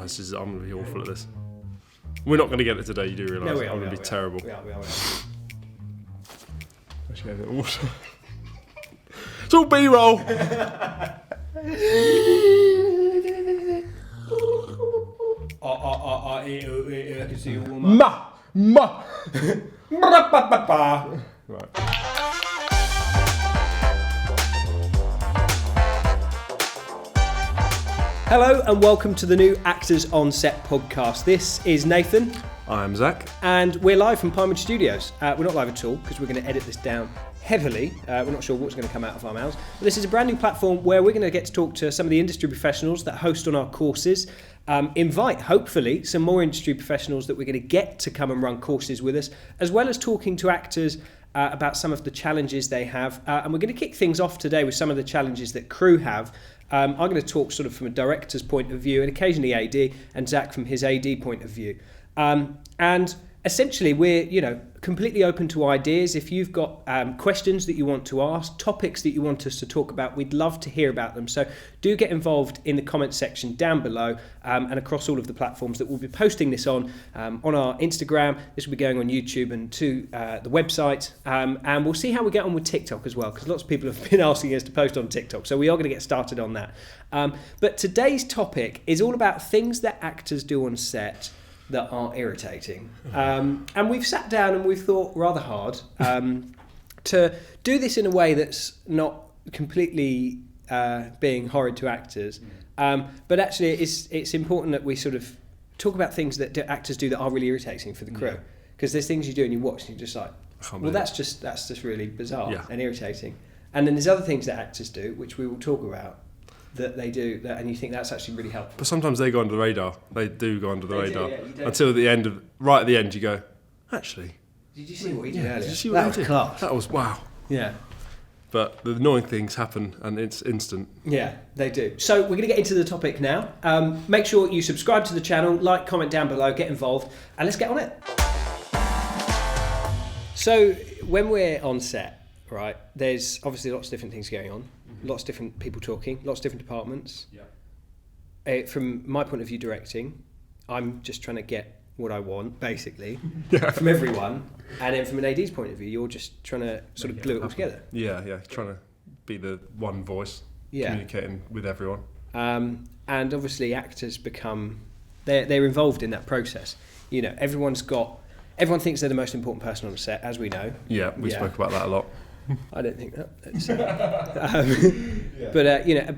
I'm going to be awful at this. We're not going to get it today, you do realise. No, we are. I'm going to be terrible. We are. I should have a bit of water. It's all B-roll! I can see you. Ma! Right. Hello and welcome to the new Actors on Set podcast. This is Nathan. I'm Zak. And we're live from Pinewood Studios. We're not live at all because we're going to edit this down heavily. We're not sure what's going to come out of our mouths. But this is a brand new platform where we're going to get to talk to some of the industry professionals that host on our courses. Invite, hopefully, some more industry professionals that we're going to get to come and run courses with us, as well as talking to actors about some of the challenges they have. And we're going to kick things off today with some of the challenges that crew have. I'm going to talk sort of from a director's point of view and occasionally AD, and Zak from his AD point of view. And essentially, we're completely open to ideas. If you've got questions that you want to ask, topics that you want us to talk about, we'd love to hear about them. So do get involved in the comment section down below and across all of the platforms that we'll be posting this on our Instagram. This will be going on YouTube and to the website. And we'll see how we get on with TikTok as well, because lots of people have been asking us to post on TikTok. So we are going to get started on that. But today's topic is all about things that actors do on set that are irritating. And we've sat down and we've thought rather hard to do this in a way that's not completely being horrid to actors. But actually it's important that we sort of talk about things that actors do that are really irritating for the crew. Because there's things you do and you watch and you're just like, well, that's just really bizarre and irritating. And then there's other things that actors do, which we will talk about, that they do, and you think that's actually really helpful. But sometimes they go under the radar. They do go under the radar. Do, Until right at the end, you go, actually. Did you see what he did earlier? Did you see what that was class. That was wow. Yeah. But the annoying things happen and it's instant. Yeah, they do. So we're going to get into the topic now. Make sure you subscribe to the channel, like, comment down below, get involved, and let's get on it. So when we're on set, right, there's obviously lots of different things going on. Lots of different people talking, lots of different departments. Yeah. From my point of view, directing, I'm just trying to get what I want, basically, from everyone. And then from an AD's point of view, you're just trying to sort of glue it all together. Yeah, trying to be the one voice, communicating with everyone. And obviously actors they're involved in that process. Everyone thinks they're the most important person on the set, as we know. Yeah, we spoke about that a lot. I don't think that. But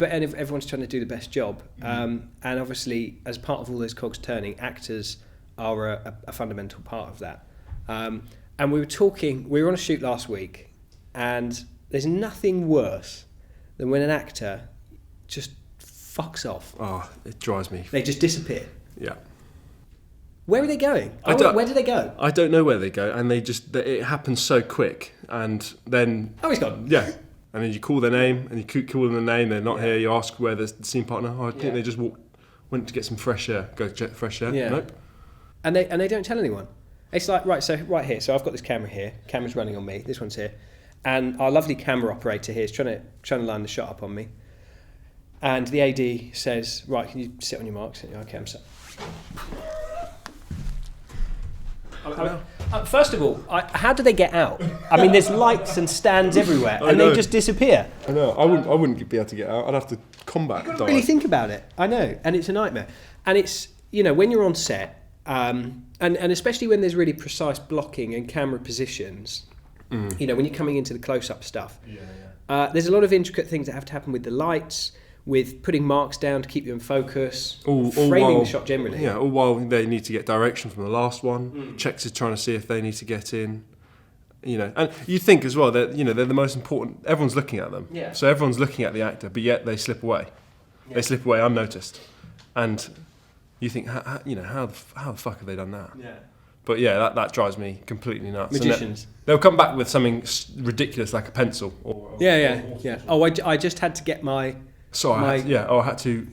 everyone's trying to do the best job, and obviously, as part of all those cogs turning, actors are a fundamental part of that. And we were on a shoot last week, and there's nothing worse than when an actor just fucks off. Oh, it drives me. They just disappear. Yeah. Where are they going? Where do they go? I don't know where they go, and it happens so quick, and then... Oh, he's gone. Yeah. And then you call their name, and you keep calling their name, they're not here, you ask where the scene partner, I think they just went to get some fresh air, go get fresh air. Yeah. Nope. And they don't tell anyone. It's like, right here, so I've got this camera here, camera's running on me, this one's here, and our lovely camera operator here is trying to line the shot up on me. And the AD says, right, can you sit on your marks? Okay, I'm set. First of all, how do they get out? I mean, there's lights and stands everywhere, and they just disappear. I know. I wouldn't be able to get out. I'd have to combat. You've got to really think about it. I know, and it's a nightmare. And it's when you're on set, and especially when there's really precise blocking and camera positions. When you're coming into the close-up stuff. There's a lot of intricate things that have to happen with the lights, with putting marks down to keep you in focus, framing the shot generally. Yeah, all while they need to get direction from the last one. Checks is trying to see if they need to get in. And you think as well that they're the most important. Everyone's looking at them, so everyone's looking at the actor, but yet they slip away. They slip away unnoticed, and you think, how the fuck have they done that? Yeah. But that drives me completely nuts. Magicians. They'll come back with something ridiculous like a pencil. Yeah. Oh, I just had to get my. I had to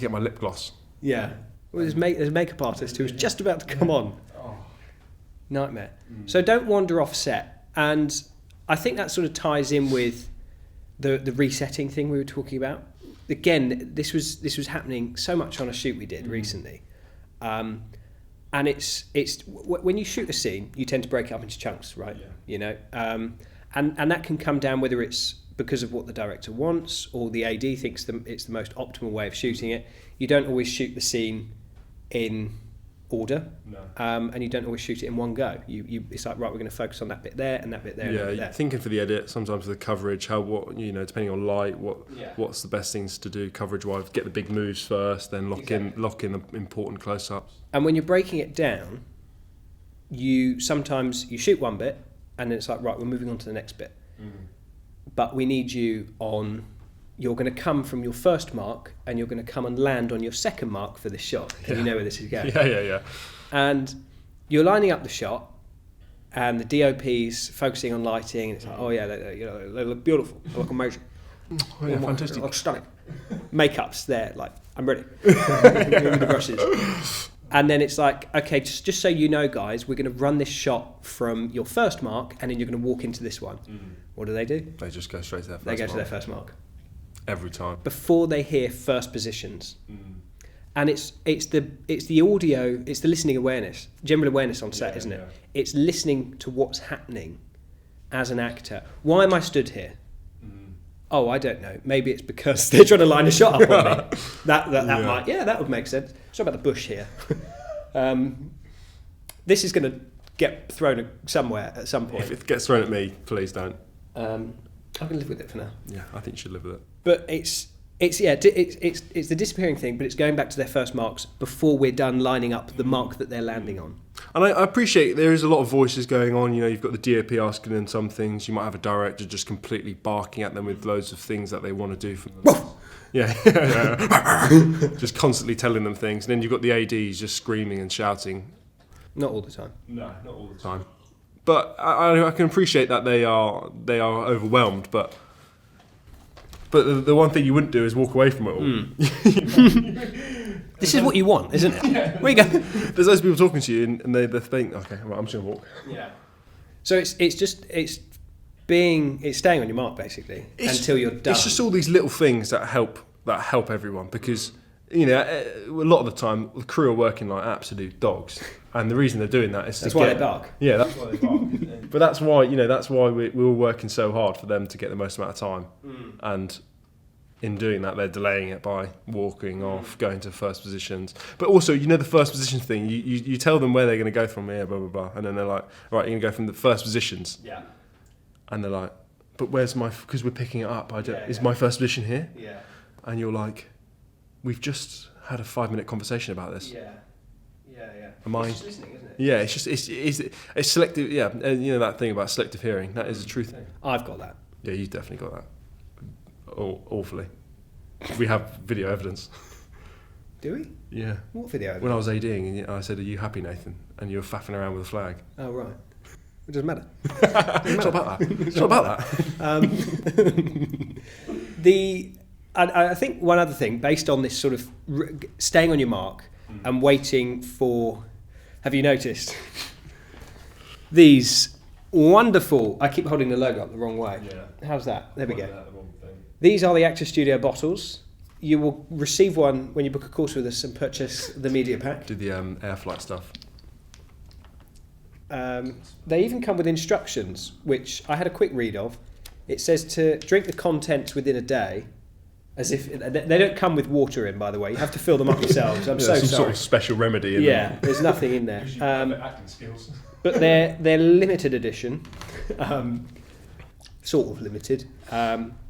get my lip gloss. Yeah. Well, there's a makeup artist who was just about to come on. Oh. Nightmare. So don't wander off set. And I think that sort of ties in with the resetting thing we were talking about. again, this was happening so much on a shoot we did recently, and it's when you shoot a scene, you tend to break it up into chunks, right? Yeah. You know, and that can come down whether it's because of what the director wants or the AD thinks it's the most optimal way of shooting it. You don't always shoot the scene in order, and you don't always shoot it in one go. It's like, right, we're going to focus on that bit there and that bit there. Yeah, and that bit there. Thinking for the edit, sometimes for the coverage, depending on light, what's the best things to do coverage-wise. Get the big moves first, then lock in the important close-ups. And when you're breaking it down, sometimes you shoot one bit, and then it's like, right, we're moving on to the next bit. But we need you on. You're going to come from your first mark and you're going to come and land on your second mark for this shot. Yeah. You know where this is going. Yeah. And you're lining up the shot and the DOP's focusing on lighting and it's like, oh yeah, they look beautiful. They look amazing. Oh yeah, fantastic. They look stunning. Makeup's there, like, I'm ready. With the brushes. And then it's like, okay, just so you know, guys, we're going to run this shot from your first mark and then you're going to walk into this one. What do? They just go straight to their first mark. They go to their first mark. Every time. Before they hear first positions. And it's the audio, it's the listening awareness, general awareness on set, isn't it? Yeah. It's listening to what's happening as an actor. Why am I stood here? Oh, I don't know. Maybe it's because they're trying to line a shot up on me. That would make sense. Sorry about the bush here. This is going to get thrown somewhere at some point. If it gets thrown at me, please don't. I can live with it for now. Yeah, I think you should live with it. But it's the disappearing thing, but it's going back to their first marks before we're done lining up the mark that they're landing on. And I appreciate there is a lot of voices going on. You know, you've got the DOP asking them some things. You might have a director just completely barking at them with loads of things that they want to do for them. Yeah. Just constantly telling them things. And then you've got the ADs just screaming and shouting. Not all the time. No, not all the time. But I can appreciate that they are overwhelmed, but the one thing you wouldn't do is walk away from it all. This is what you want, isn't it? Yeah. Where you go? There's those people talking to you, and they think, okay, right, I'm just gonna walk. Yeah. So it's staying on your mark basically until you're done. It's just all these little things that help everyone because. You know, a lot of the time, the crew are working like absolute dogs, and the reason they're doing that is that's why they bark. Yeah, that's why they bark. But that's why we're all working so hard for them to get the most amount of time, and in doing that, they're delaying it by walking off, going to first positions. But also, the first position thing, you tell them where they're going to go from here, blah blah blah, and then they're like, right, you're going to go from the first positions. Yeah. And they're like, but where's because we're picking it up. Is my first position here? Yeah. And you're like. We've just had a 5-minute conversation about this. Yeah. It's just listening, isn't it? Yeah, it's selective. Yeah, and that thing about selective hearing. That is a true thing. I've got that. Yeah, you've definitely got that. Awfully. We have video evidence. Do we? Yeah. What video evidence? When I was ADing, and I said, "Are you happy, Nathan?" And you were faffing around with a flag. Oh right. It doesn't matter. It's not about that. It's not about that. I think one other thing, based on this sort of staying on your mark and waiting for, have you noticed these wonderful, I keep holding the logo up the wrong way. Yeah. How's that? There we go. These are the Actor Studio bottles. You will receive one when you book a course with us and purchase the media pack. Do the air flight stuff. They even come with instructions, which I had a quick read of. It says to drink the contents within a day. As if they don't come with water in, by the way. You have to fill them up yourselves. I'm so sorry. Some sort of special remedy in there. There's nothing in there. Acting skills. But they're limited edition, sort of limited.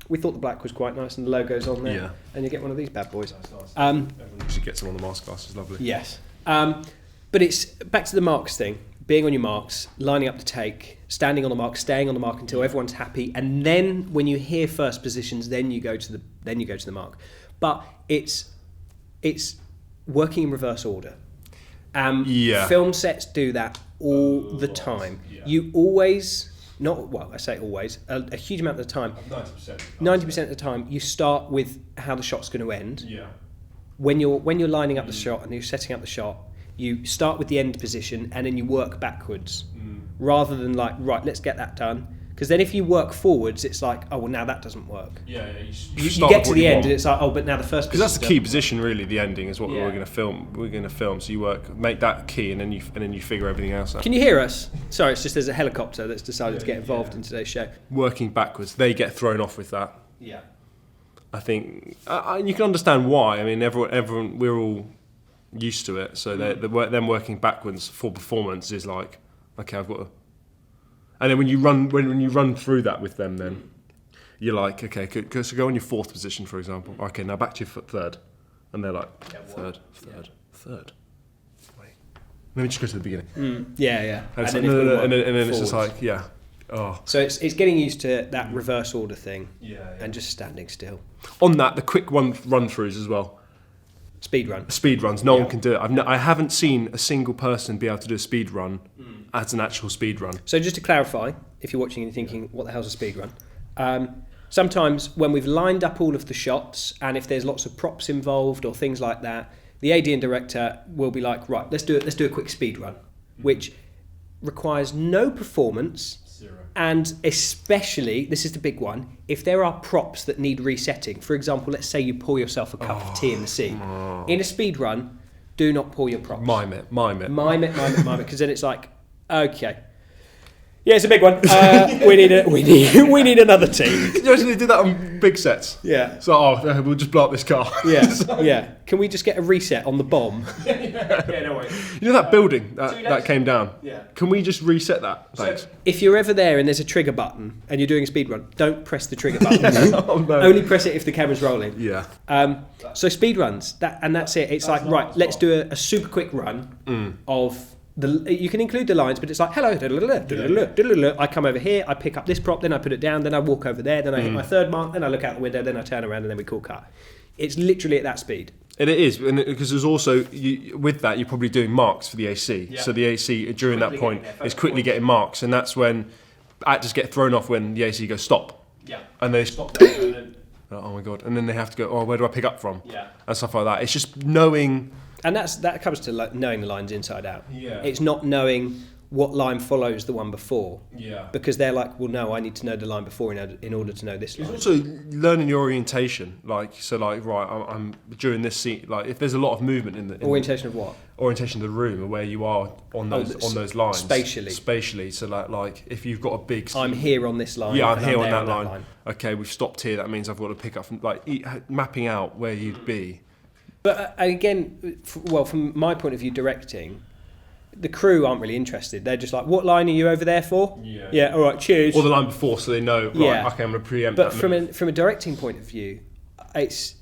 We thought the black was quite nice and the logo's on there. Yeah. And you get one of these bad boys. That's nice. Everyone should get some on the mask glass. It's lovely. Yes. But it's back to the marks thing. Being on your marks, lining up the take, standing on the mark, staying on the mark until everyone's happy, and then when you hear first positions, then you go to the mark. But it's working in reverse order. Film sets do that all the time. Yeah. You always, I say always, a huge amount of the time. 90% of the time, you start with how the shot's going to end. Yeah. When you're lining up the shot and you're setting up the shot. You start with the end position and then you work backwards rather than like, right, let's get that done. Because then if you work forwards, it's like, oh, well, now that doesn't work. Yeah, you get to the end and it's like, oh, but now the first. Because that's the key position, really. The ending is what we're going to film. We're going to film. So you make that key, and then you figure everything else out. Can you hear us? Sorry, it's just there's a helicopter that's decided to get involved in today's show. Working backwards, they get thrown off with that. Yeah. I think you can understand why. I mean, everyone, we're all used to it. So them working backwards for performance is like, okay, I've got to. And then when you run through that with them, then you're like, okay, so go on your fourth position, for example. Okay, now back to your third, and they're like, third. Wait, let me just go to the beginning. Yeah. And then it's just like, yeah. Oh. So it's getting used to that reverse order thing, and just standing still. On that, the quick run-throughs as well. Speed runs. No one can do it. I haven't seen a single person be able to do a speed run as an actual speed run. So just to clarify, if you're watching and you're thinking, what the hell's a speed run? Sometimes when we've lined up all of the shots, and if there's lots of props involved or things like that, the AD and director will be like, right, let's do a quick speed run, which requires no performance. And especially, this is the big one, if there are props that need resetting, for example, let's say you pour yourself a cup of tea in the sea. In a speed run, do not pour your props. Mime it. Because then it's like, okay. Yeah, it's a big one. We need another tea. You actually did that on big sets. Yeah. So we'll just blow up this car. Yeah. Can we just get a reset on the bomb? No way. You know that building that came down? Yeah. Can we just reset that? Thanks. If you're ever there and there's a trigger button and you're doing a speed run, don't press the trigger button. No. Only press it if the camera's rolling. Yeah. So speed runs, that's it. It's like, right, let's do a super quick run of. You can include the lines, but it's like, hello, I come over here, I pick up this prop, then I put it down, then I walk over there, then I hit my third mark, then I look out the window, then I turn around, and then we call cut. It's literally at that speed. And it is, because there's also, with that, you're probably doing marks for the AC. Yeah. So the AC, during that point, is quickly getting marks, and that's when actors get thrown off when the AC goes stop. Yeah. And they stop there, and then... Oh my God. And then they have to go, oh, where do I pick up from? Yeah. And stuff like that. It's just knowing... And that comes to knowing the lines inside out. Yeah. It's not knowing what line follows the one before. Yeah. Because they're like, well, no, I need to know the line before in order to know this line. It's also learning your orientation. Right, I'm during this scene. Like, if there's a lot of movement in the orientation of what? Orientation of the room, or where you are on those lines. Spatially. So like if you've got a big. I'm here on this line. Yeah, I'm here on that line. Okay, we've stopped here. That means I've got to pick up from mapping out where you'd be. But again, from my point of view, directing, the crew aren't really interested. They're just like, what line are you over there for? Yeah, all right, cheers. Or the line before, so they know, right, okay, I'm going to preempt but that. from a directing point of view, it's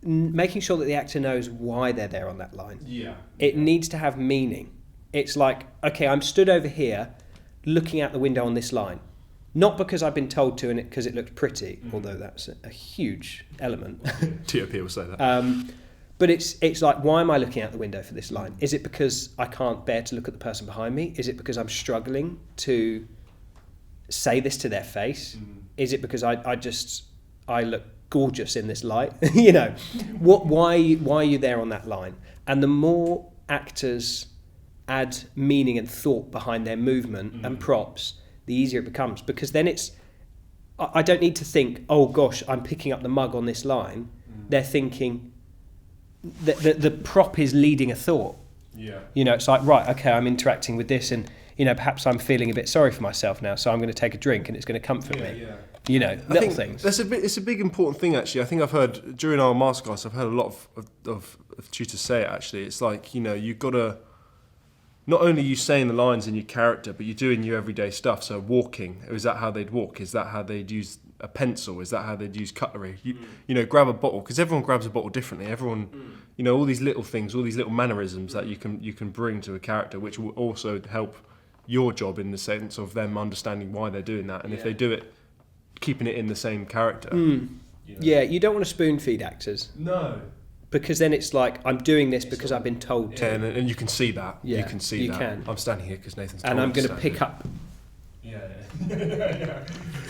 making sure that the actor knows why they're there on that line. Yeah. It needs to have meaning. It's like, okay, I'm stood over here looking out the window on this line. Not because I've been told to, and because it looked pretty, although that's a huge element. TOP will say that. But it's like, why am I looking out the window for this line? Is it because I can't bear to look at the person behind me? Is it because I'm struggling to say this to their face? Is it because I look gorgeous in this light? Why are you there on that line? And the more actors add meaning and thought behind their movement and props, the easier it becomes, because then I don't need to think, oh gosh, I'm picking up the mug on this line. They're thinking the prop is leading a thought. Yeah. It's like, right, okay, I'm interacting with this, and perhaps I'm feeling a bit sorry for myself now, so I'm going to take a drink and it's going to comfort me. Yeah. Little things. It's a big important thing, actually. I think I've heard during our masterclass, I've heard a lot of tutors say it, actually. It's like, you've got to. Not only are you saying the lines in your character, but you're doing your everyday stuff. So walking, is that how they'd walk? Is that how they'd use a pencil? Is that how they'd use cutlery? Grab a bottle, because everyone grabs a bottle differently. Everyone, all these little things, all these little mannerisms that you can bring to a character, which will also help your job in the sense of them understanding why they're doing that. And if they do it, keeping it in the same character. Yeah, you don't want to spoon feed actors. No. Because then it's like, I'm doing this because I've been told to. Yeah, and you can see that. Yeah, you can see that. Can. I'm standing here because Nathan's told and I'm going to pick up.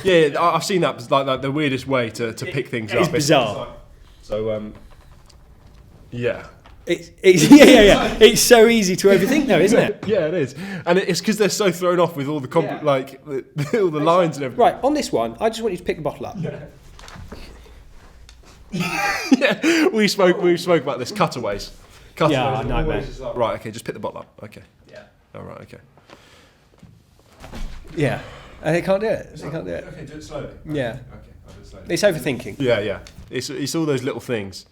Yeah, I've seen that. It's like the weirdest way to pick things up. It's bizarre. So, yeah. It's so easy to overthink, though, isn't it? Yeah, it is, and it's because they're so thrown off with all the all the lines and everything. Right, on this one, I just want you to pick the bottle up. Yeah, we spoke about this cutaways. Yeah, nightmare. Right, okay, just pick the bottle up. Okay. Yeah. All right, okay. Yeah, and they can't do it. They can't do it. Okay, do it slowly. Yeah. Okay, I'll do it slowly. It's overthinking. Yeah. It's all those little things.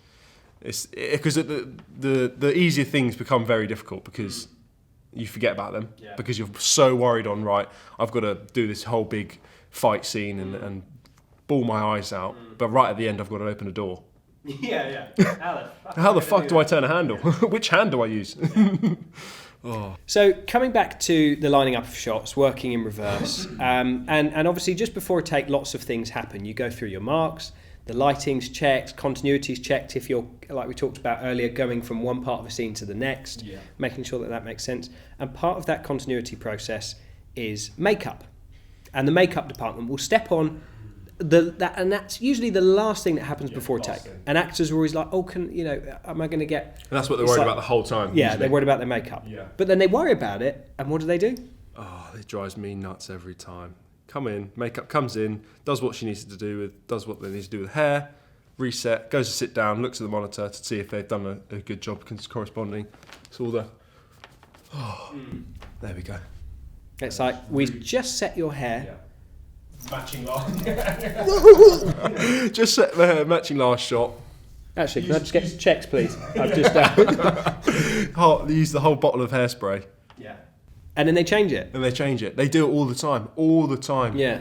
It's because the easier things become very difficult because you forget about them because you're so worried on I've got to do this whole big fight scene and bawl my eyes out, but right at the end I've got to open a door. Yeah. How the fuck do I turn a handle? Which hand do I use? So coming back to the lining up of shots, working in reverse, and obviously just before a take, lots of things happen. You go through your marks, the lighting's checked, continuity's checked if you're, like we talked about earlier, going from one part of a scene to the next, making sure that makes sense. And part of that continuity process is makeup. And the makeup department will step on and that's usually the last thing that happens before a take. And actors are always like, am I going to get... And that's what they're worried about the whole time. Yeah, usually. they're worried about their makeup. Yeah. But then they worry about it, and what do? Oh, it drives me nuts every time. Come in, makeup comes in, does what she needs to do does what they need to do with hair, reset, goes to sit down, looks at the monitor to see if they've done a good job corresponding. It's all there we go. It's like, we've just set your hair... Yeah. Matching last. Just set the hair, matching last shot. Actually, can I just get checks, please? I've just use the whole bottle of hairspray. Yeah. And then they change it. And they change it. They do it all the time. Yeah.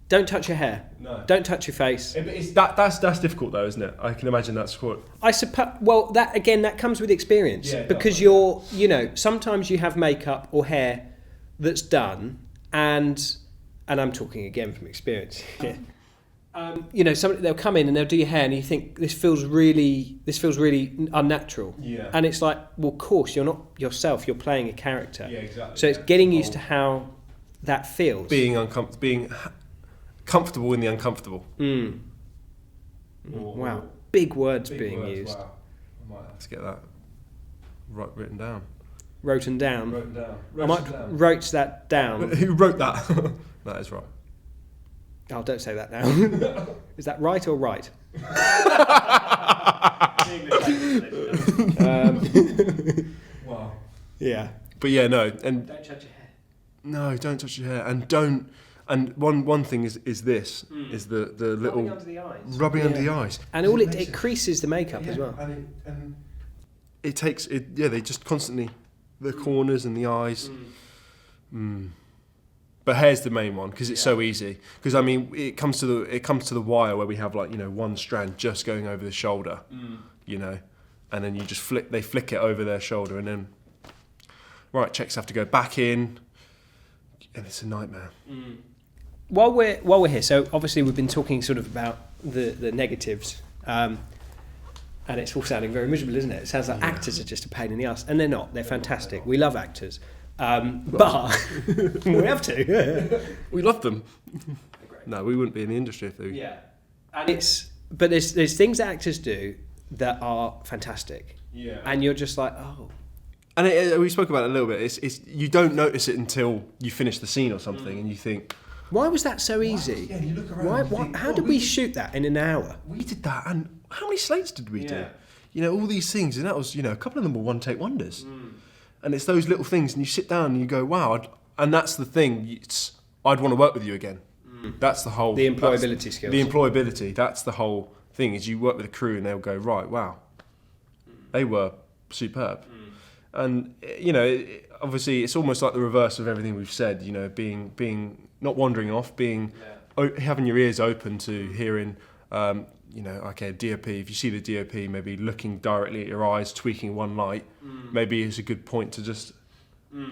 Don't touch your hair. No. Don't touch your face. That's difficult though, isn't it? I can imagine that's quite... I suppose. Well, that comes with experience. Yeah, because sometimes you have makeup or hair that's done, and I'm talking again from experience here. Somebody, they'll come in and they'll do your hair, and you think this feels really unnatural. Yeah. And it's like, well, of course, you're not yourself. You're playing a character. Yeah, exactly. So it's getting used to how that feels. Being comfortable in the uncomfortable. Wow, big words being used. Wow. I might have to get that written down. Wrote down. I might wrote that down. Who wrote that? That is right. Oh, don't say that now. Is that right or right? Wow. Yeah. But yeah, no, and Don't touch your hair. no, don't touch your hair, and don't. And one thing is this is the little Rubbing under the eyes. rubbing under the eyes, And all it creases the makeup as well. And it takes it. Yeah, they just constantly the corners and the eyes. But hair's the main one because it's so easy. Because I mean, it comes to the wire where we have one strand just going over the shoulder, and then you just flick it over their shoulder, and then checks have to go back in, and it's a nightmare. While we're here, so obviously we've been talking sort of about the negatives, and it's all sounding very miserable, isn't it? It sounds like actors are just a pain in the ass, and they're not. They're fantastic. We love actors. But we have to. We love them. No, we wouldn't be in the industry if they. Yeah, and there's things that actors do that are fantastic. Yeah. And you're just like, oh. And we spoke about it a little bit. It's you don't notice it until you finish the scene or something, and you think, why was that so easy? Yeah, you look around. How did we shoot that in an hour? We did that, and how many slates did we do? All these things, and that was a couple of them were one-take wonders. And it's those little things, and you sit down and you go, wow. And that's the thing. I'd want to work with you again. That's the whole... The employability skills. The employability. That's the whole thing, is you work with a crew and they'll go, right, wow. They were superb. And, obviously it's almost like the reverse of everything we've said, being not wandering off, having your ears open to hearing... okay, DOP, if you see the DOP maybe looking directly at your eyes, tweaking one light, maybe it's a good point to just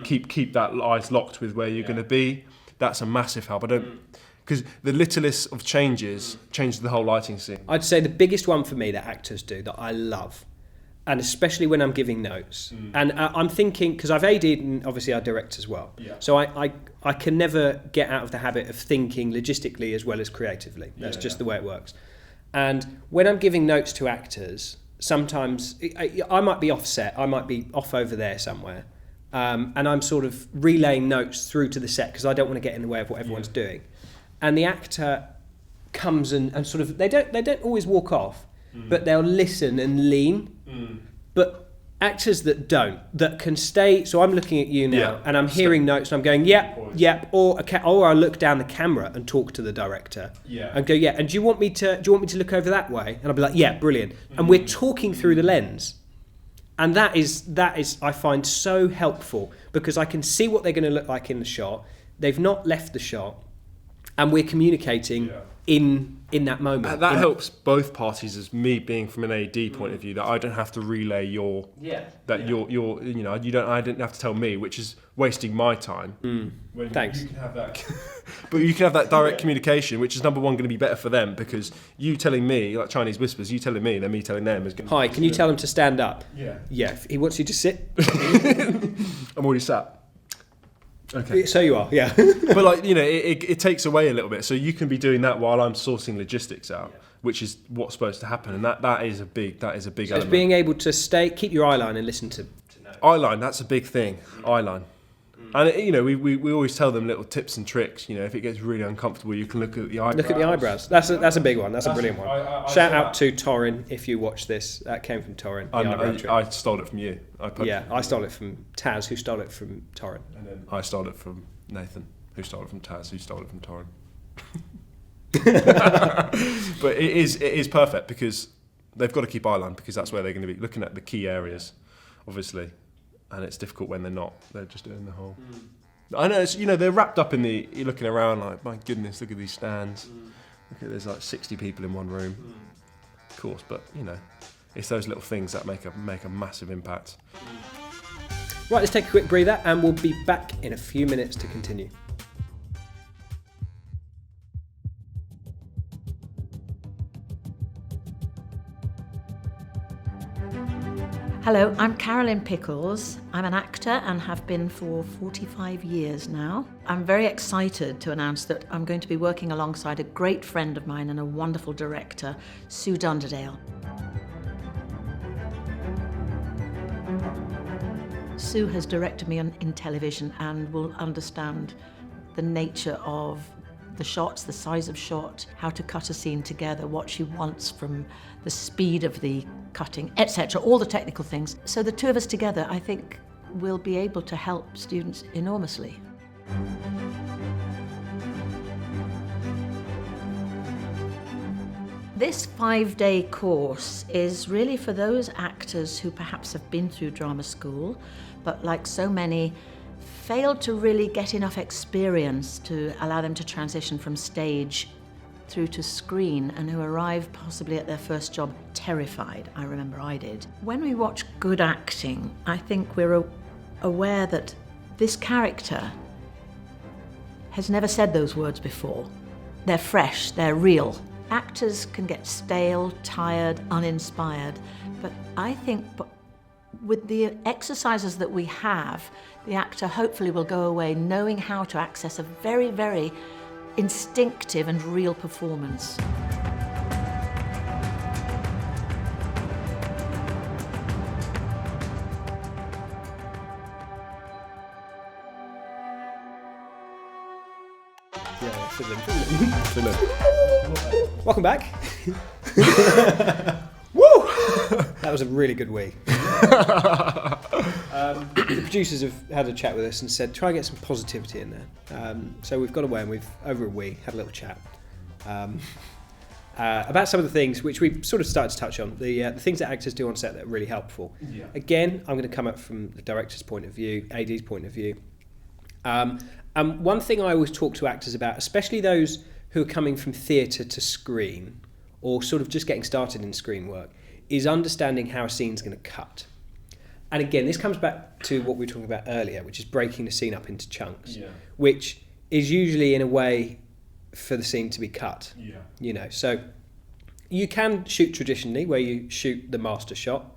keep that eyes locked with where you're going to be. That's a massive help. Because the littlest of changes changes the whole lighting scene. I'd say the biggest one for me that actors do that I love, and especially when I'm giving notes, and I'm thinking, because I've AD'd and obviously I direct as well, so I can never get out of the habit of thinking logistically as well as creatively. That's just the way it works. And when I'm giving notes to actors, sometimes I might be offset, I might be off over there somewhere, and I'm sort of relaying notes through to the set because I don't want to get in the way of what everyone's doing. And the actor comes and sort of, they don't always walk off, but they'll listen and lean. But actors that can stay, so I'm looking at you now and I'm hearing notes and I'm going, yep, or I look down the camera and talk to the director and go, and do you want me to look over that way? And I'll be like, yeah, brilliant. And we're talking through the lens. And that is I find so helpful because I can see what they're going to look like in the shot. They've not left the shot and we're communicating in that moment. That helps both parties, as me being from an AD point of view, that I don't have to relay you're I didn't have to tell me, which is wasting my time. Thanks. You can have that, but you can have that direct communication, which is number one going to be better for them because you telling me, like Chinese whispers, you telling me, then me telling them is going to... Hi, can you tell him to stand up? Yeah. If he wants you to sit. I'm already sat. Okay. So you are, yeah. But it takes away a little bit. So you can be doing that while I'm sourcing logistics out, which is what's supposed to happen, and that is a big so element. It's being able to keep your eye line and listen to eyeline. That's a big thing. Eyeline. And we always tell them little tips and tricks. If it gets really uncomfortable, you can look at the eyebrows. Look at the eyebrows. That's a big one. That's a brilliant one. Shout out to Torin if you watch this. That came from Torin. I stole it from you. I stole it from Taz, who stole it from Torin. And then I stole it from Nathan, who stole it from Taz, who stole it from Torin. But it is perfect because they've got to keep eyeline because that's where they're going to be looking at the key areas, obviously. And it's difficult when they're not. They're just doing the whole... I know, it's, they're wrapped up in you're looking around like, my goodness, look at these stands. Look at, there's like 60 people in one room. Of course, but, it's those little things that make a massive impact. Right, let's take a quick breather and we'll be back in a few minutes to continue. Hello, I'm Carolyn Pickles. I'm an actor and have been for 45 years now. I'm very excited to announce that I'm going to be working alongside a great friend of mine and a wonderful director, Sue Dunderdale. Sue has directed me in television and will understand the nature of the shots, the size of shot, how to cut a scene together, what she wants from the speed of the cutting, etc., all the technical things. So the two of us together, I think, will be able to help students enormously. This 5-day course is really for those actors who perhaps have been through drama school, but like so many, failed to really get enough experience to allow them to transition from stage through to screen, and who arrive possibly at their first job terrified. I remember I did. When we watch good acting, I think we're aware that this character has never said those words before. They're fresh, they're real. Actors can get stale, tired, uninspired, but I think with the exercises that we have, the actor hopefully will go away knowing how to access a very, very instinctive and real performance. Fiddling. Welcome back. Woo! That was a really good wee. The producers have had a chat with us and said, try and get some positivity in there. So we've gone away and we've, over a wee, had a little chat about some of the things which we sort of started to touch on, the things that actors do on set that are really helpful. Yeah. Again, I'm going to come up from the director's point of view, AD's point of view. And one thing I always talk to actors about, especially those who are coming from theatre to screen, or sort of just getting started in screen work, is understanding how a scene's going to cut. And again, this comes back to what we were talking about earlier, which is breaking the scene up into chunks, which is usually in a way for the scene to be cut. Yeah. So you can shoot traditionally, where you shoot the master shot,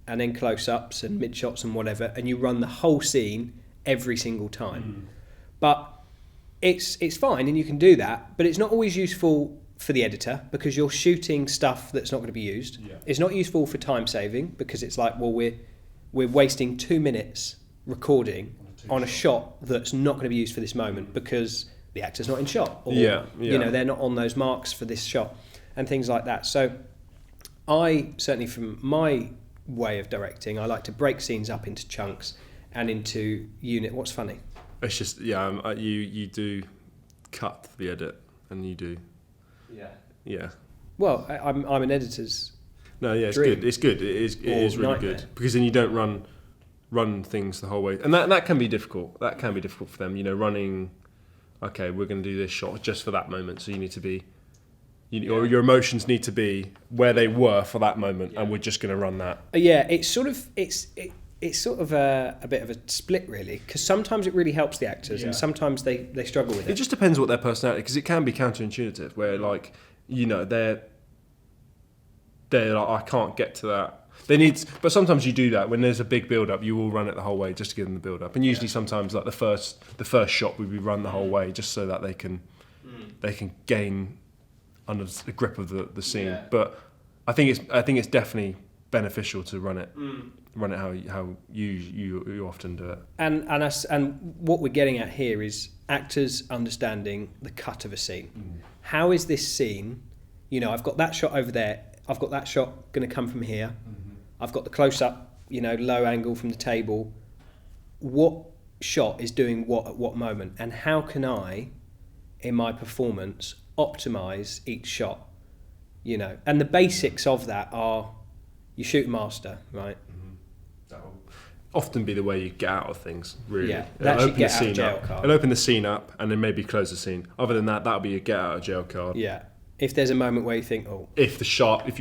and then close-ups and mid-shots and whatever, and you run the whole scene every single time. But it's fine, and you can do that, but it's not always useful for the editor because you're shooting stuff that's not going to be used. Yeah. It's not useful for time saving because it's like, well, we're wasting 2 minutes recording on a shot that's not going to be used for this moment because the actor's not in shot, or you know, they're not on those marks for this shot, and things like that. So I certainly, from my way of directing, I like to break scenes up into chunks and into unit. What's funny? It's just you do cut the edit, and you do. Yeah. Well, I'm an editor's. No, yeah, it's dream. good. It's good. It is really nightmare. good because then you don't run things the whole way, and that can be difficult. That can be difficult for them. You know, running. Okay, we're going to do this shot just for that moment, so you need to be. Or your emotions need to be where they were for that moment, and we're just going to run that. Yeah, it's sort of a bit of a split, really, because sometimes it really helps the actors, and sometimes they struggle with it. It just depends what their personality, because it can be counterintuitive, where like, you know, they're like, I can't get to that. But sometimes you do that when there's a big build up. You will run it the whole way just to give them the build up, and usually sometimes like the first shot would be run the whole way just so that they can gain under the grip of the scene. Yeah. But I think it's definitely beneficial to run it how you often do it. And what we're getting at here is actors understanding the cut of a scene. How is this scene? You know, I've got that shot over there. I've got that shot going to come from here. I've got the close up, you know, low angle from the table. What shot is doing what at what moment, and how can I, in my performance, optimize each shot? You know, and the basics of that are you shoot master, right? That will often be the way you get out of things, really. Yeah, that should get out of jail card. It'll open the scene up and then maybe close the scene. Other than that, that'll be a get out of jail card. Yeah. If there's a moment where you think, if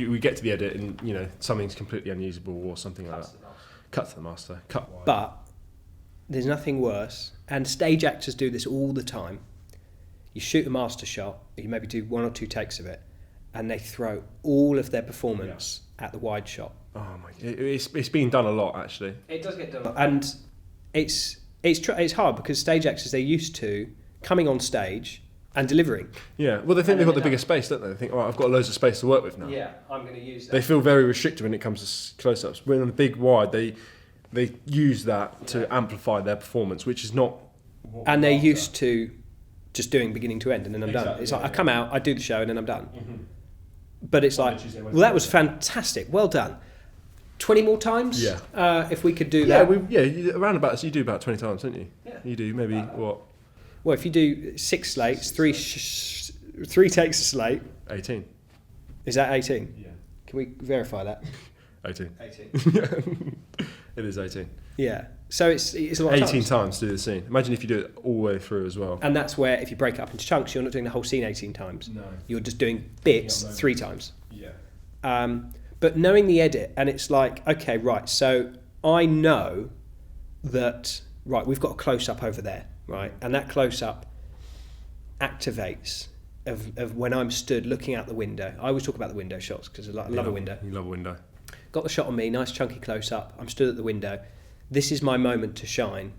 we get to the edit and, you know, something's completely unusable or something like that, cut to the master, cut wide. But there's nothing worse, and stage actors do this all the time. You shoot a master shot, you maybe do 1 or 2 takes of it, and they throw all of their performance at the wide shot. Oh my! It's been done a lot, actually. It does get done a lot. And it's hard because stage actors, they're used to coming on stage and delivering. Yeah, well, they think they've got the bigger space, don't they? They think, I've got loads of space to work with now. Yeah, I'm going to use that. They feel very restricted when it comes to close-ups. When on the big wide, they use that to amplify their performance, which is not. And they're used to just doing beginning to end, and then I'm done. It's like I come out, I do the show, and then I'm done. But it's like, well, that was fantastic. Well done. 20 more times? Yeah. If we could do that. Around about, so you do about 20 times, don't you? Yeah. You do maybe what? Well, if you do 6 slates, 3 takes a slate. 18. Is that 18? Yeah. Can we verify that? 18. 18. It is 18. Yeah. So it's a lot of 18 times to do the scene. Imagine if you do it all the way through as well. And that's where, if you break it up into chunks, you're not doing the whole scene 18 times. No. You're just doing bits 3 times. Yeah. But knowing the edit, and it's like, okay, right, so I know that, right, we've got a close-up over there, right? And that close-up activates of when I'm stood looking out the window. I always talk about the window shots because I love a window. You love a window. Got the shot on me, nice chunky close-up. I'm stood at the window. This is my moment to shine.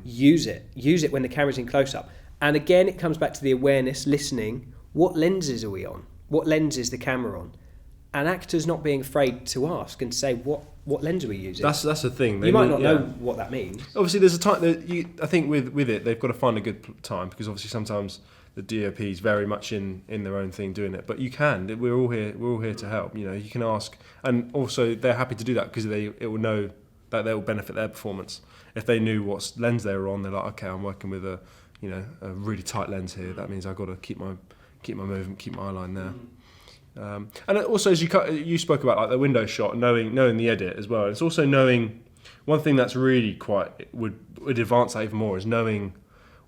Use it when the camera's in close-up. And again, it comes back to the awareness, listening. What lenses are we on? What lens is the camera on? And actors not being afraid to ask and say, what lens are we using? That's the thing. You might not know what that means. Obviously, there's a time that I think with it, they've got to find a good time, because obviously sometimes the DOP is very much in their own thing doing it. But you can. We're all here to help. You know, you can ask, and also they're happy to do that because it will know that they will benefit their performance. If they knew what lens they were on, they're like, okay, I'm working with a really tight lens here. That means I've got to keep my movement, keep my eye line there. And also, as you spoke about, like the window shot, knowing the edit as well. It's also knowing, one thing that's really would advance that even more is knowing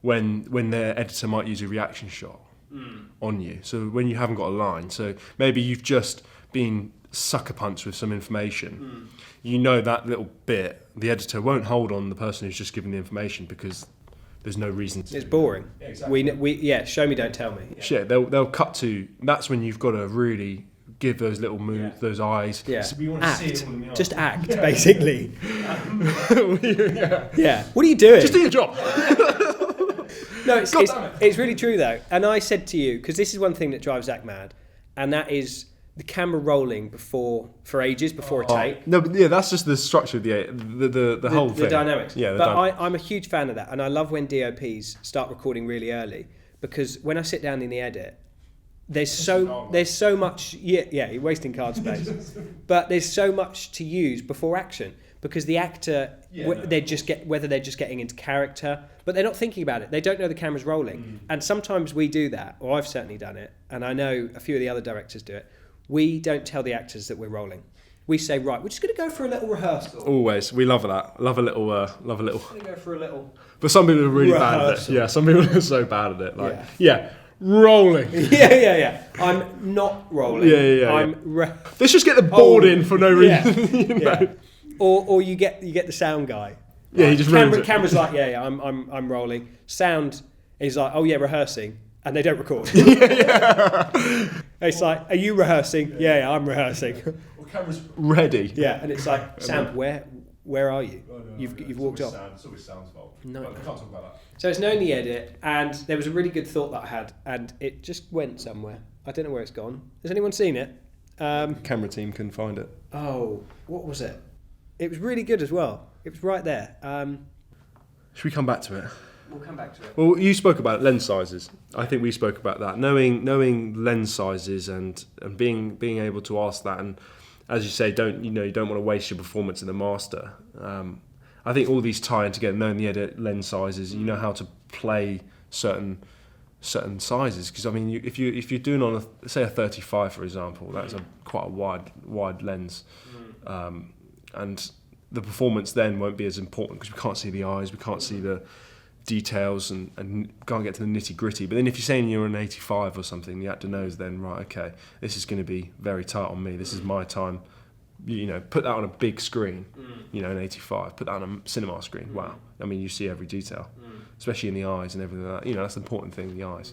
when their editor might use a reaction shot on you. So when you haven't got a line, so maybe you've just been sucker punched with some information. You know that little bit, the editor won't hold on the person who's just given the information because there's no reason to. It's boring. Yeah, exactly. We show me, don't tell me. Yeah, they'll cut to. That's when you've got to really give those little moves, those eyes. Yeah. So we want to see it all in the eye. Just act, basically. Yeah. Yeah. What are you doing? Just do your job. No, it's really true though. And I said to you, because this is one thing that drives Zach mad, and that is the camera rolling for ages before a take. No, but yeah, that's just the structure of the whole thing. The dynamics. Yeah, but I'm a huge fan of that, and I love when DOPs start recording really early, because when I sit down in the edit, there's so much. Yeah, you're wasting card space. But there's so much to use before action, because the actor, whether they're just getting into character, but they're not thinking about it. They don't know the camera's rolling, and sometimes we do that, or I've certainly done it, and I know a few of the other directors do it. We don't tell the actors that we're rolling. We say, right, we're just going to go for a little rehearsal. Always, we love that. Love a little. We're going to go for a little. But some people are really bad at it. Yeah, some people are so bad at it. Rolling. Yeah. I'm not rolling. Yeah. Let's just get the board in for no reason. Yeah. Or you get the sound guy. Yeah, he just ruins it. Camera's like, I'm rolling. Sound is like, oh yeah, rehearsing, and they don't record. It's like, are you rehearsing? Yeah, I'm rehearsing. Well, camera's ready. Yeah, and it's like, sound, where are you? You've walked off. It's always sound's fault. No, we can't talk about that. So it's known the edit, and there was a really good thought that I had, and it just went somewhere. I don't know where it's gone. Has anyone seen it? Camera team couldn't find it. Oh, what was it? It was really good as well. It was right there. Should we come back to it? We'll come back to it. Well, you spoke about lens sizes. I think we spoke about that. Knowing lens sizes and being able to ask that, and as you say, you don't want to waste your performance in the master. I think all these tie in together. Knowing the edit, lens sizes, you know how to play certain sizes. Because I mean, if you're doing on say a 35, for example, that's quite a wide lens, and the performance then won't be as important because we can't see the eyes, we can't see the details, and can't get to the nitty gritty. But then if you're saying you're an 85 or something, the actor knows then, right, okay, this is going to be very tight on me. This is my time. Put that on a big screen, an 85. Put that on a cinema screen. Wow. I mean, you see every detail, especially in the eyes and everything like that. That's the important thing, the eyes.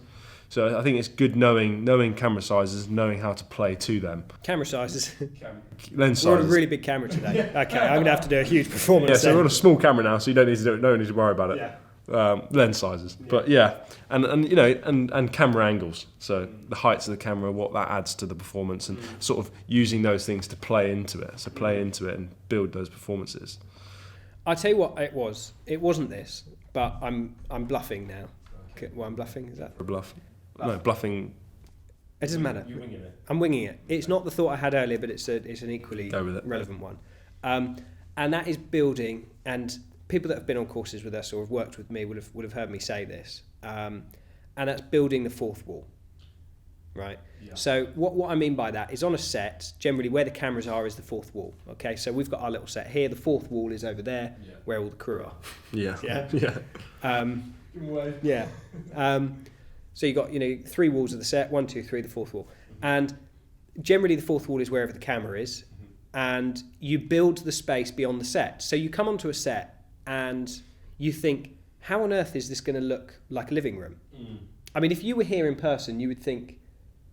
So I think it's good knowing camera sizes, knowing how to play to them. Camera sizes. Lens sizes. We're on a really big camera today. Okay, I'm going to have to do a huge performance. Yeah, so we're on a small camera now, so you don't need to worry about it. Yeah. Lens sizes, but and camera angles. So the heights of the camera, what that adds to the performance, and sort of using those things to play into it. So play into it and build those performances. I'll tell you what it was. It wasn't this, but I'm bluffing now. Okay. Well, I'm bluffing. Is that a bluff? No, bluffing. It doesn't matter. You're winging it. I'm winging it. It's not the thought I had earlier, but it's an equally relevant one. And that is building, and people that have been on courses with us or have worked with me would have heard me say this. And that's building the fourth wall. Right? Yeah. So what I mean by that is on a set, generally where the cameras are is the fourth wall. Okay, so we've got our little set here. The fourth wall is over there, where all the crew are. Yeah. So you got 3 walls of the set, 1, 2, 3, the fourth wall, and generally the fourth wall is wherever the camera is, and you build the space beyond the set. So you come onto a set and you think, how on earth is this going to look like a living room? I mean, if you were here in person, you would think,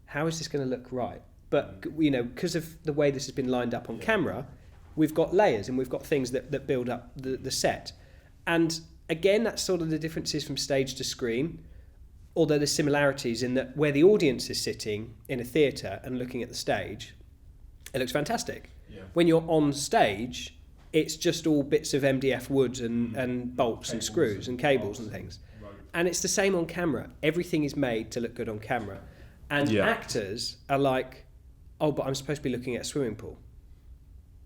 how is this going to look right? But because of the way this has been lined up on camera, we've got layers and we've got things that build up the set. And again, that's sort of the differences from stage to screen, although there's similarities in that where the audience is sitting in a theatre and looking at the stage, it looks fantastic. Yeah. When you're on stage, it's just all bits of MDF wood and bolts and screws and cables and things. Right. And it's the same on camera. Everything is made to look good on camera. And actors are like, oh, but I'm supposed to be looking at a swimming pool.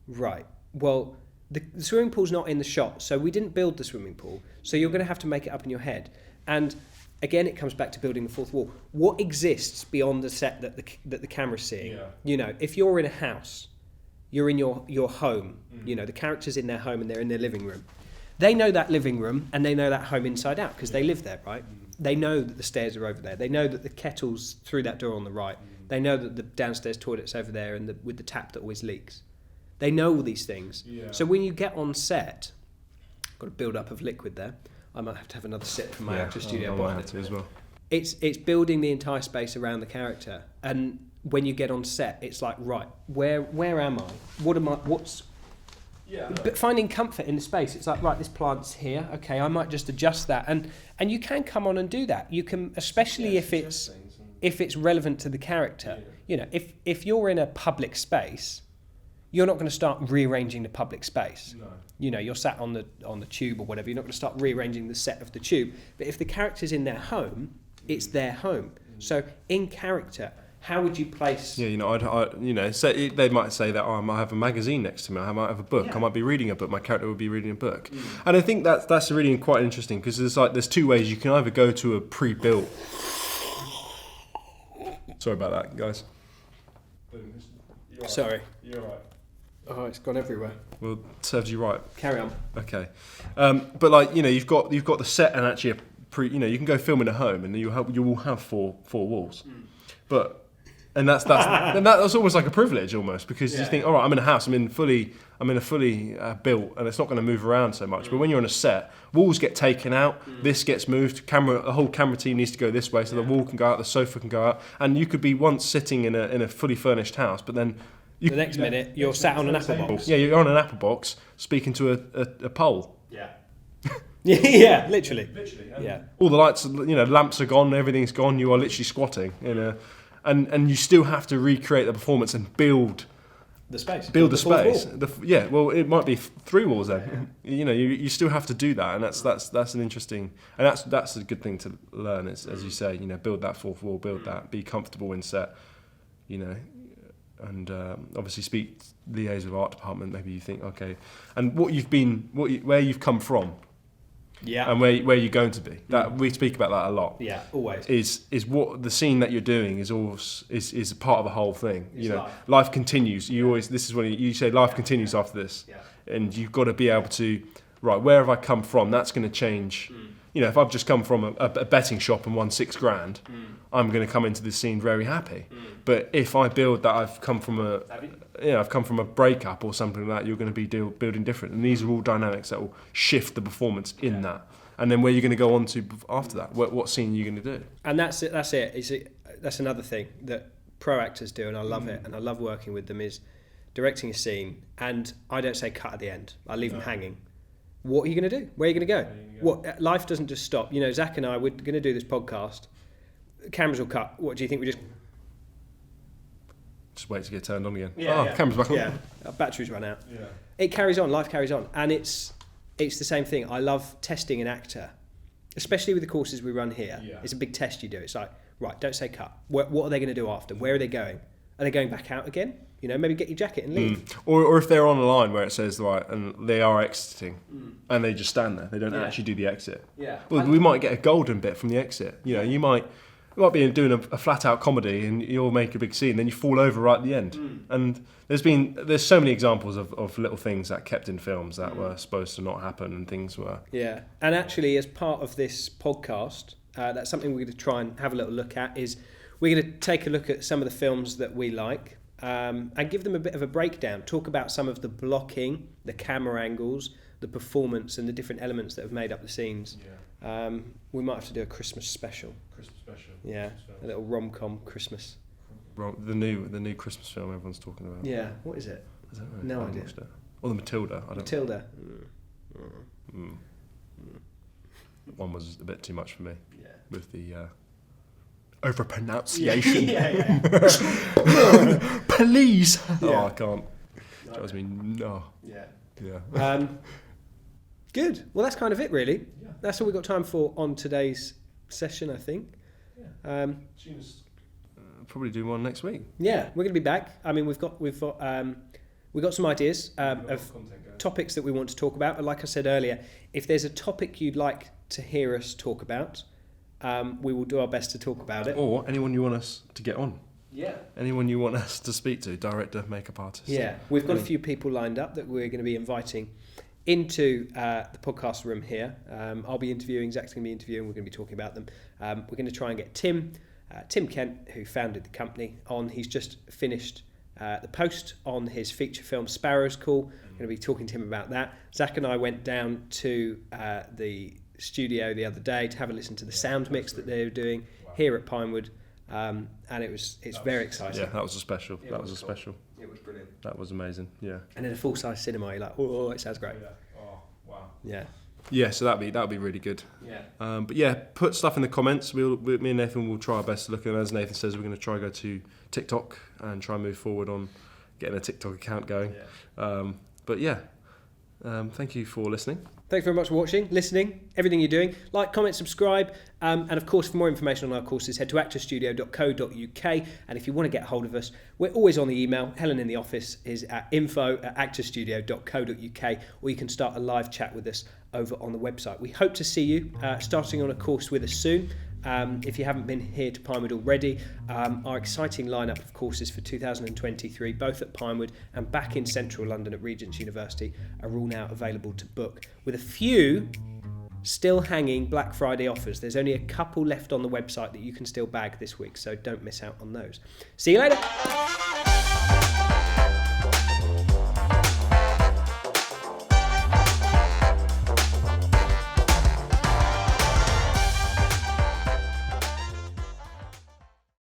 Right. Well, the swimming pool's not in the shot, so we didn't build the swimming pool. So you're going to have to make it up in your head. And again, it comes back to building the fourth wall. What exists beyond the set that the camera's seeing? Yeah. If you're in a house, you're in your home. The character's in their home and they're in their living room. They know that living room and they know that home inside out because they live there, right? They know that the stairs are over there. They know that the kettle's through that door on the right. They know that the downstairs toilet's over there and with the tap that always leaks. They know all these things. Yeah. So when you get on set, got a build-up of liquid there. I might have to have another sip from my actor studio. I might have to as well. It's building the entire space around the character, and when you get on set, it's like, right, where am I? But finding comfort in the space, it's like, right, this plant's here. Okay, I might just adjust that, and you can come on and do that. You can, especially if it's relevant to the character. You know, if you're in a public space, you're not going to start rearranging the public space. No. You know, you're sat on the tube or whatever. You're not going to start rearranging the set of the tube. But if the character's in their home, it's their home. So in character, how would you place? Yeah, you know, they might say that I might have a magazine next to me. I might have a book. Yeah. I might be reading a book. My character would be reading a book. And I think that's really quite interesting because there's two ways. You can either go to a pre-built. Sorry about that, guys. Right. Sorry. You're right. Oh, it's gone everywhere. Well, serves you right. Carry on. Okay, but like you've got the set and actually you can go film in a home and you will have four walls, but. And that's almost like a privilege almost because you think, all right, I'm in a house, I'm in a fully built, and it's not going to move around so much. But when you're on a set, walls get taken out, this gets moved, the whole camera team needs to go this way, so the wall can go out, the sofa can go out, and you could be once sitting in a fully furnished house, but then the next minute you're sat on an apple box. Yeah, you're on an apple box speaking to a pole. Yeah. Yeah, literally. Yeah. All the lights, lamps are gone, everything's gone. You are literally squatting in a. And you still have to recreate the performance and build the space. Build the space. Well, it might be 3 walls then. Yeah. You still have to do that, and that's an interesting, and that's a good thing to learn. As you say, build that 4th wall, build that, be comfortable in set, and obviously liaise with art department. Maybe you think, okay, and where you've come from. Yeah, and where you're going to be. That we speak about that a lot. Yeah, always. Is what the scene that you're doing is a part of the whole thing. Life continues. This is when you say life continues after this, and you've got to be able to where have I come from? That's going to change. If I've just come from a betting shop and won $6,000, I'm going to come into this scene very happy. But if I build that I've come from a breakup or something like that, you're going to be building different. And these are all dynamics that will shift the performance in that. And then where you're going to go on to after that, what scene are you going to do? And that's it. That's another thing that pro actors do, and I love it, and I love working with them, is directing a scene, and I don't say cut at the end. I leave them hanging. What are you going to do? Where are you going to go? Life doesn't just stop. Zach and I, we're going to do this podcast. Cameras will cut. What do you think? We just wait to get turned on again. Camera's back on. Yeah, our batteries run out. Yeah. It carries on. Life carries on, and it's the same thing. I love testing an actor, especially with the courses we run here. Yeah. It's a big test you do. It's like, right, don't say cut. What are they going to do after? Where are they going? Are they going back out again? Maybe get your jacket and leave. Or if they're on a line where it says and they are exiting, and they just stand there, they don't actually do the exit. Yeah. Well, we might get a golden bit from the exit. You might be doing a flat out comedy and you'll make a big scene, then you fall over right at the end. And there's so many examples of little things that kept in films that were supposed to not happen, and things were. Yeah. And actually, as part of this podcast, that's something we're going to try and have a little look at. Is we're going to take a look at some of the films that we like. And give them a bit of a breakdown, talk about some of the blocking, the camera angles, the performance, and the different elements that have made up the scenes. Yeah. We might have to do a Christmas special. Yeah, a little rom-com Christmas. The new Christmas film everyone's talking about. Yeah, what is it? I don't know. No idea. Or the Matilda. Matilda. One was a bit too much for me. Yeah. With the over-pronunciation. Yeah. Please. Yeah. Oh, I can't. Drives me no. Yeah. Good. Well, that's kind of it, really. Yeah. That's all we've got time for on today's session, I think. Yeah. Probably do one next week. Yeah, we're going to be back. I mean, we've got some ideas of topics that we want to talk about. And like I said earlier, if there's a topic you'd like to hear us talk about, we will do our best to talk about it. Or anyone you want us to get on. Yeah. Anyone you want us to speak to, director, makeup artist. Yeah, we've got a few people lined up that we're going to be inviting into the podcast room here. I'll be interviewing, Zach's going to be interviewing, we're going to be talking about them. We're going to try and get Tim Kent, who founded the company, on. He's just finished the post on his feature film Sparrow's Call. We're going to be talking to him about that. Zach and I went down to the studio the other day to have a listen to the sound mix that they were doing here at Pinewood, and it's very exciting. Yeah, that was a special. It was brilliant. That was amazing. Yeah. And in a full-size cinema, you're like, oh, it sounds great. Yeah. Oh, wow. Yeah. Yeah, so that'd be really good. Yeah. But yeah, put stuff in the comments. Me and Nathan will try our best to look at them. As Nathan says, we're going to try go to TikTok and try and move forward on getting a TikTok account going. Yeah. But yeah, thank you for listening. Thanks very much for watching, listening, everything you're doing. Like, comment, subscribe, and of course, for more information on our courses, head to actorstudio.co.uk. And if you want to get hold of us, we're always on the email. Helen in the office is at info@actorstudio.co.uk, or you can start a live chat with us over on the website. We hope to see you starting on a course with us soon. If you haven't been here to Pinewood already, our exciting lineup of courses for 2023, both at Pinewood and back in central London at Regent's University, are all now available to book, with a few still hanging Black Friday offers. There's only a couple left on the website that you can still bag this week, so don't miss out on those. See you later.